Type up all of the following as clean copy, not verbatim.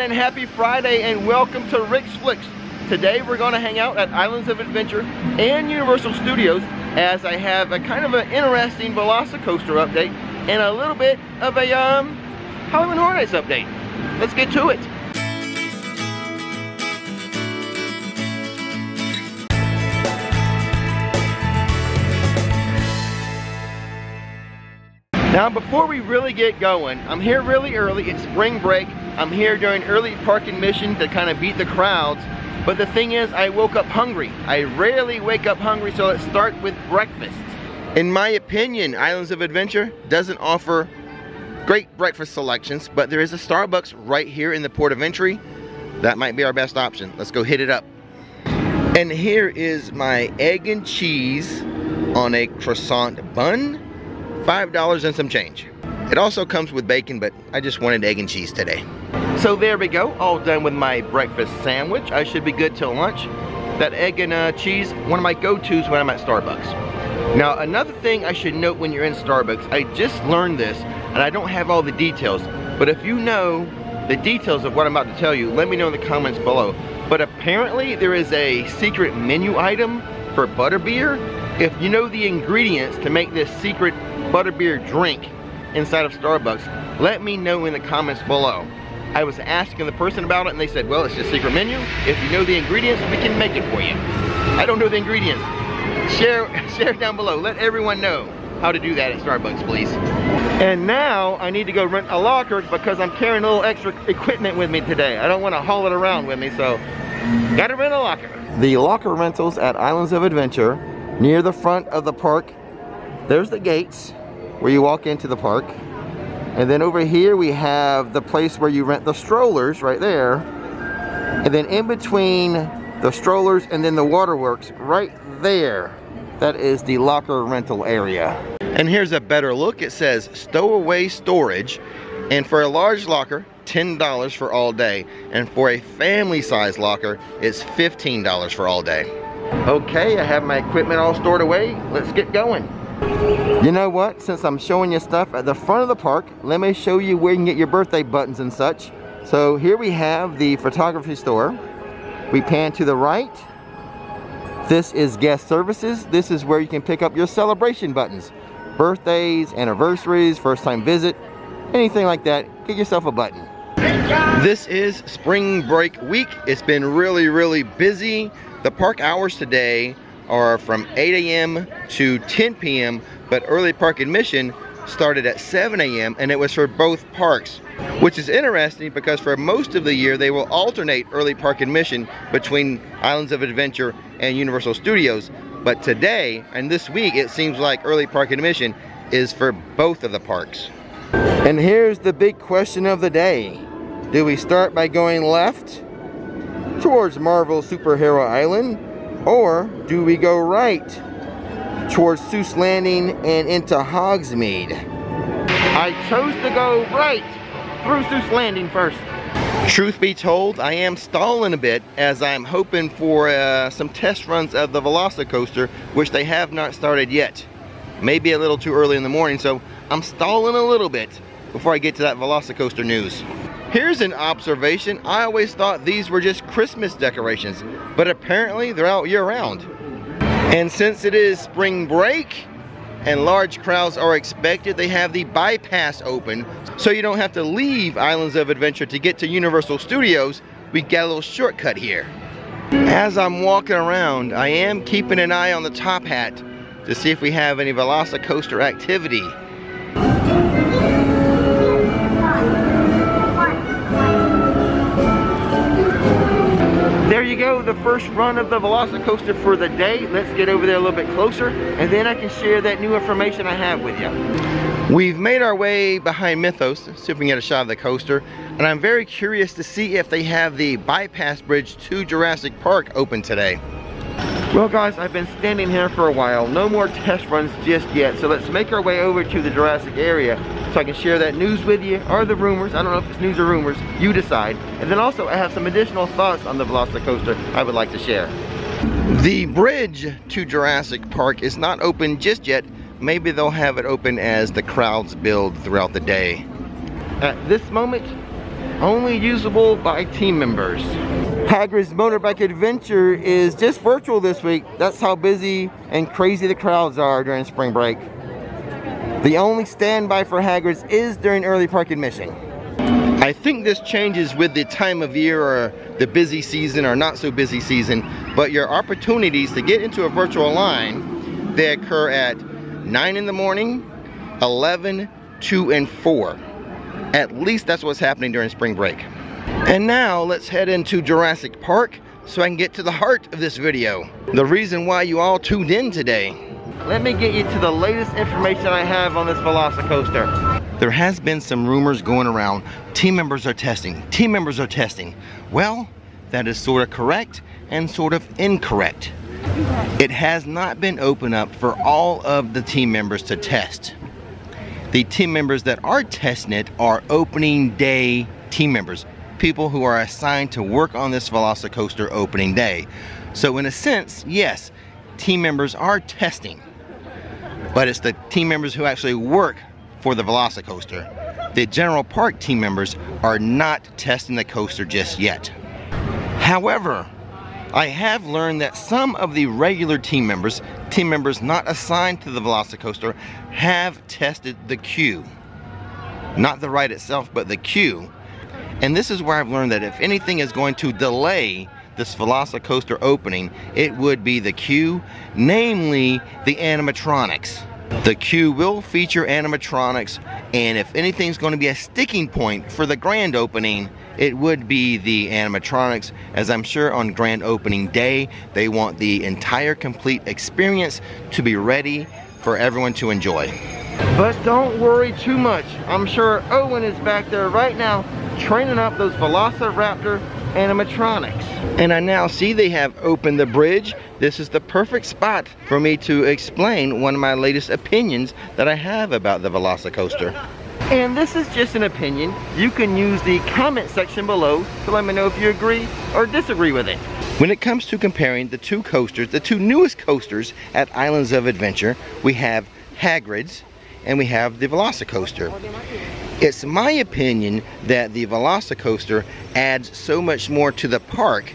and happy Friday, and welcome to Rix Flix. Today we're going to hang out at Islands of Adventure and Universal Studios, as I have a kind of an interesting VelociCoaster update and a little bit of a Hollywood Hornets update. Let's get to it. Now, before we really get going, I'm here really early. It's spring break. I'm here during early park admission to kind of beat the crowds. But the thing is, I woke up hungry. I rarely wake up hungry, so let's start with breakfast. In my opinion, Islands of Adventure doesn't offer great breakfast selections, but there is a Starbucks right here in the port of entry. That might be our best option. Let's go hit it up. And here is my egg and cheese on a croissant bun. $5 and some change. It also comes with bacon, but I just wanted egg and cheese today. So there we go, all done with my breakfast sandwich. I should be good till lunch. That egg and cheese, one of my go-tos when I'm at Starbucks. Now, another thing I should note when you're in Starbucks, I just learned this, and I don't have all the details, but if you know the details of what I'm about to tell you, let me know in the comments below. But apparently there is a secret menu item for butterbeer. If you know the ingredients to make this secret butterbeer drink inside of Starbucks, let me know in the comments below. I was asking the person about it and they said, well, it's just secret menu. If you know the ingredients, we can make it for you. I don't know the ingredients. Share down below. Let everyone know how to do that at Starbucks, please. And now I need to go rent a locker because I'm carrying a little extra equipment with me today. I don't want to haul it around with me, so gotta rent a locker. The locker rentals at Islands of Adventure, near the front of the park, there's the gates where you walk into the park. And then over here we have the place where you rent the strollers right there. And then in between the strollers and then the waterworks right there, that is the locker rental area. And here's a better look. It says stowaway storage. And for a large locker, $10 for all day. And for a family size locker, it's $15 for all day. Okay, I have my equipment all stored away. Let's get going. You know what? Since I'm showing you stuff at the front of the park, let me show you where you can get your birthday buttons and such. So here we have the photography store. We pan to the right. This is guest services. This is where you can pick up your celebration buttons. Birthdays, anniversaries, first time visit, anything like that. Get yourself a button. This is spring break week. It's been really busy. The park hours today are from 8 a.m. to 10 p.m. but early park admission started at 7 a.m. and it was for both parks, which is interesting because for most of the year they will alternate early park admission between Islands of Adventure and Universal Studios. But today and this week it seems like early park admission is for both of the parks. And here's the big question of the day. Do we start by going left towards Marvel Superhero Island, or do we go right towards Seuss Landing and into Hogsmeade? I chose to go right through Seuss Landing first. Truth be told, I am stalling a bit as I'm hoping for some test runs of the VelociCoaster, which they have not started yet. Maybe a little too early in the morning, so I'm stalling a little bit before I get to that VelociCoaster news. Here's an observation. I always thought these were just Christmas decorations, but apparently they're out year-round. And since it is spring break and large crowds are expected, they have the bypass open, so you don't have to leave Islands of Adventure to get to Universal Studios. We got a little shortcut here. As I'm walking around, I am keeping an eye on the top hat to see if we have any VelociCoaster activity. There you go, the first run of the VelociCoaster for the day. Let's get over there a little bit closer, and then I can share that new information I have with you. We've made our way behind Mythos, see if we can get a shot of the coaster, and I'm very curious to see if they have the bypass bridge to Jurassic Park open today. Well guys, I've been standing here for a while. No more test runs just yet, so let's make our way over to the Jurassic area so I can share that news with you, or the rumors. I don't know if it's news or rumors, you decide. And then also I have some additional thoughts on the VelociCoaster I would like to share. The bridge to Jurassic Park is not open just yet. Maybe they'll have it open as the crowds build throughout the day. At this moment, only usable by team members. Hagrids Motorbike Adventure is just virtual this week. That's how busy and crazy the crowds are during spring break. The only standby for Hagrids is during early park admission. I think this changes with the time of year or the busy season or not so busy season, but your opportunities to get into a virtual line, they occur at 9 in the morning, 11, 2, and 4. At least that's what's happening during spring break. And now let's head into Jurassic Park so I can get to the heart of this video. The reason why you all tuned in today. Let me get you to the latest information I have on this VelociCoaster. There has been some rumors going around. Team members are testing. Team members are testing. Well, that is sort of correct and sort of incorrect. It has not been opened up for all of the team members to test. The team members that are testing it are opening day team members. People who are assigned to work on this VelociCoaster opening day. So in a sense, yes, team members are testing. But it's the team members who actually work for the VelociCoaster. The general park team members are not testing the coaster just yet. However, I have learned that some of the regular team members not assigned to the VelociCoaster, have tested the queue. Not the ride itself, but the queue. And this is where I've learned that if anything is going to delay this VelociCoaster opening, it would be the queue, namely the animatronics. The queue will feature animatronics, and if anything's going to be a sticking point for the grand opening, it would be the animatronics, as I'm sure on grand opening day, they want the entire complete experience to be ready for everyone to enjoy. But don't worry too much. I'm sure Owen is back there right now training up those Velociraptor animatronics. And I now see they have opened the bridge. This is the perfect spot for me to explain one of my latest opinions that I have about the VelociCoaster. And this is just an opinion. You can use the comment section below to let me know if you agree or disagree with it. When it comes to comparing the two coasters, the two newest coasters at Islands of Adventure, we have Hagrids and we have the VelociCoaster. It's my opinion that the VelociCoaster adds so much more to the park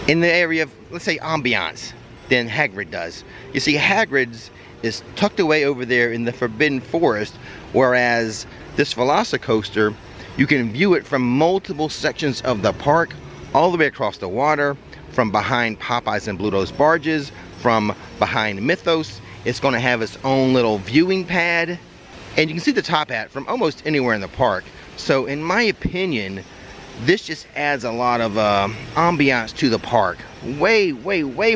in the area of, let's say, ambiance than Hagrid does. You see, Hagrid's is tucked away over there in the Forbidden Forest, whereas this VelociCoaster, you can view it from multiple sections of the park, all the way across the water, from behind Popeyes and Bluto's barges, from behind Mythos. It's going to have its own little viewing pad, and you can see the top hat from almost anywhere in the park. So in my opinion, this just adds a lot of ambiance to the park. Way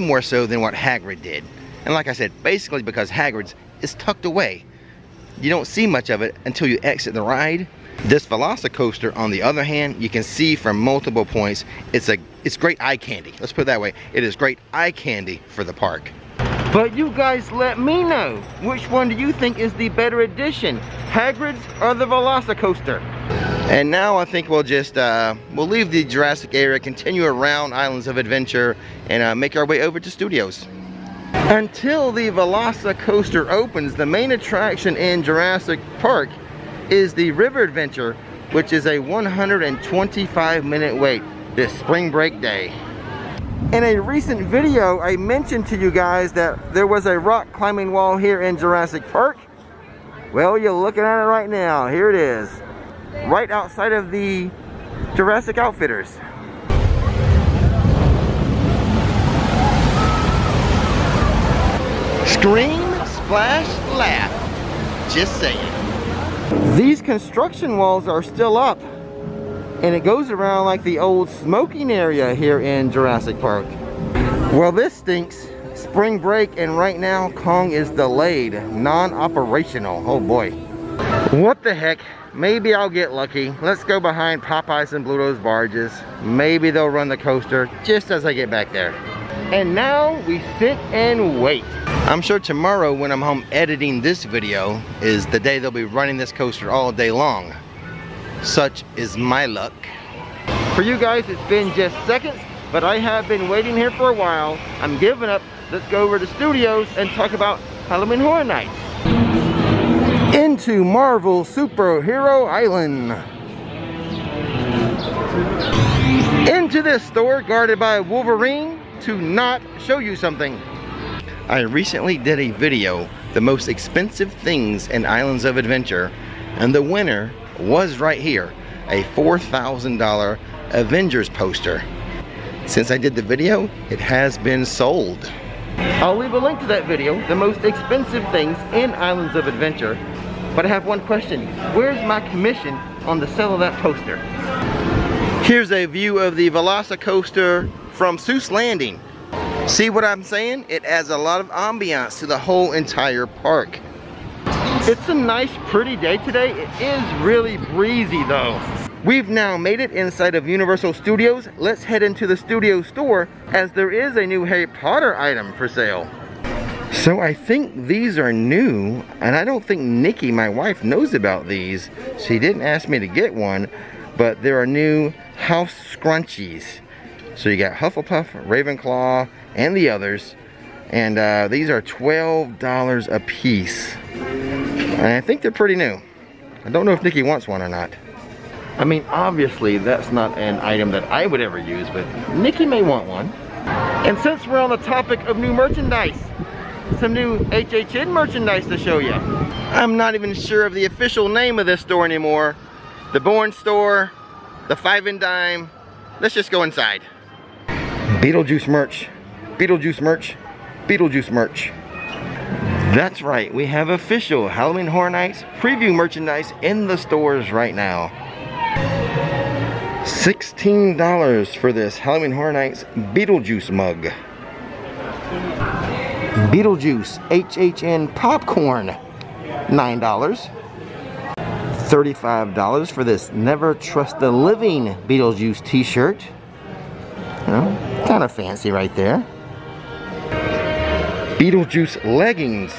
more so than what Hagrid did. And like I said, basically because Hagrid's is tucked away. You don't see much of it until you exit the ride. This VelociCoaster, on the other hand, you can see from multiple points. It's great eye candy. Let's put it that way. It is great eye candy for the park. But you guys let me know, which one do you think is the better addition, Hagrid's or the VelociCoaster? And now I think we'll just, we'll leave the Jurassic area, continue around Islands of Adventure, and make our way over to Studios. Until the VelociCoaster opens, the main attraction in Jurassic Park is the River Adventure, which is a 125-minute wait this spring break day. In a recent video, I mentioned to you guys that there was a rock climbing wall here in Jurassic Park. Well, you're looking at it right now. Here it is, right outside of the Jurassic Outfitters. Scream, splash, laugh. Just saying. These construction walls are still up, and it goes around like the old smoking area here in Jurassic Park. Well, this stinks. Spring break, and right now Kong is delayed, non-operational. Oh boy. What the heck? Maybe I'll get lucky. Let's go behind Popeyes and Bluto's barges. Maybe they'll run the coaster just as I get back there. And now we sit and wait. I'm sure tomorrow when I'm home editing this video is the day they'll be running this coaster all day long. Such is my luck. For you guys, it's been just seconds, but I have been waiting here for a while. I'm giving up. Let's go over to Studios and talk about Halloween Horror Nights. Into Marvel Superhero Island. Into this store guarded by a Wolverine to not show you something. I recently did a video, the most expensive things in Islands of Adventure, and the winner was right here, a $4,000 Avengers poster. Since I did the video, it has been sold. I'll leave a link to that video, the most expensive things in Islands of Adventure. But I have one question. Where's my commission on the sale of that poster? Here's a view of the Veloci Coaster from Seuss Landing. See what I'm saying? It adds a lot of ambiance to the whole entire park. It's a nice, pretty day today. It is really breezy though. We've now made it inside of Universal Studios. Let's head into the studio store as there is a new Harry Potter item for sale. So I think these are new, and I don't think Nikki, my wife, knows about these. She didn't ask me to get one, but there are new house scrunchies. So you got Hufflepuff, Ravenclaw, and the others. And these are $12 a piece. And I think they're pretty new. I don't know if Nikki wants one or not. I mean, obviously that's not an item that I would ever use, but Nikki may want one. And since we're on the topic of new merchandise, some new HHN merchandise to show you. I'm not even sure of the official name of this store anymore. The Bourne store, the Five and Dime. Let's just go inside. Beetlejuice merch, Beetlejuice merch, Beetlejuice merch. That's right, we have official Halloween Horror Nights preview merchandise in the stores right now. $16 for this Halloween Horror Nights Beetlejuice mug. Beetlejuice HHN popcorn, $9. $35 for this Never Trust the Living Beetlejuice t-shirt. You know, kind of fancy right there. Beetlejuice leggings,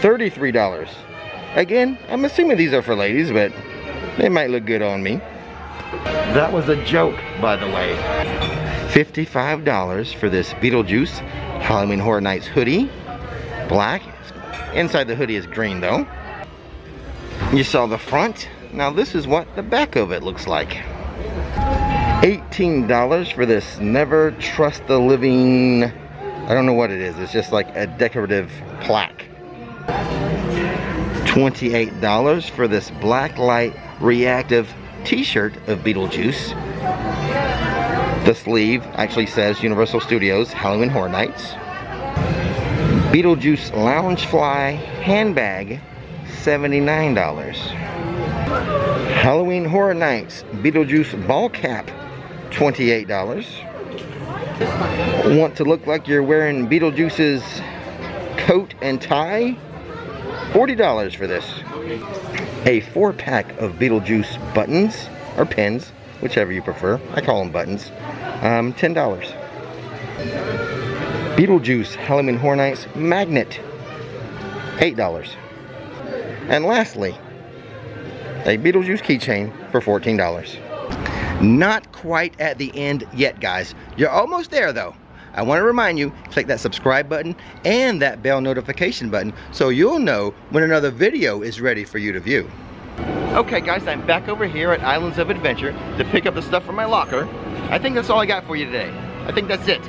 $33. Again, I'm assuming these are for ladies, but they might look good on me. That was a joke, by the way. $55 for this Beetlejuice Halloween Horror Nights hoodie. Black. Inside the hoodie is green though. You saw the front. Now this is what the back of it looks like. $18 for this Never Trust the Living. I don't know what it is. It's just like a decorative plaque. $28 for this black light reactive t-shirt of Beetlejuice. The sleeve actually says Universal Studios Halloween Horror Nights. Beetlejuice Loungefly handbag, $79. Halloween Horror Nights Beetlejuice ball cap, $28. Want to look like you're wearing Beetlejuice's coat and tie? $40 for this. A 4-pack of Beetlejuice buttons, or pins, whichever you prefer. I call them buttons. $10. Beetlejuice Halloween Horror Nights magnet, $8. And lastly, a Beetlejuice keychain for $14. Not quite at the end yet, guys. You're almost there though. I want to remind you, click that subscribe button and that bell notification button so you'll know when another video is ready for you to view. Okay guys, I'm back over here at Islands of Adventure to pick up the stuff from my locker. I think that's all I got for you today. I think that's it.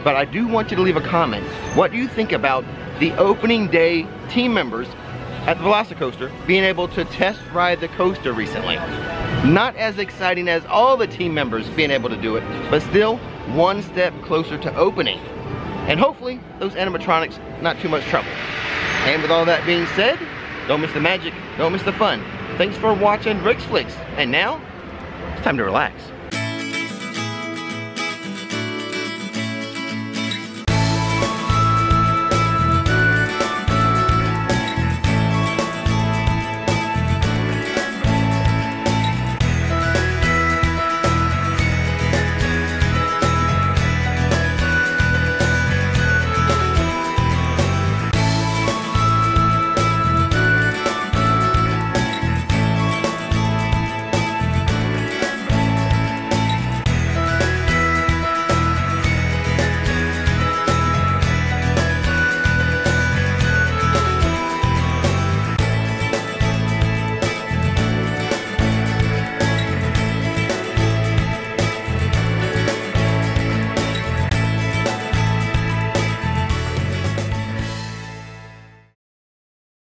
But I do want you to leave a comment. What do you think about the opening day team members at the VelociCoaster being able to test ride the coaster recently? Not as exciting as all the team members being able to do it, but still one step closer to opening. And hopefully those animatronics not too much trouble. And with all that being said, don't miss the magic, don't miss the fun. Thanks for watching Rix Flix. And now, it's time to relax.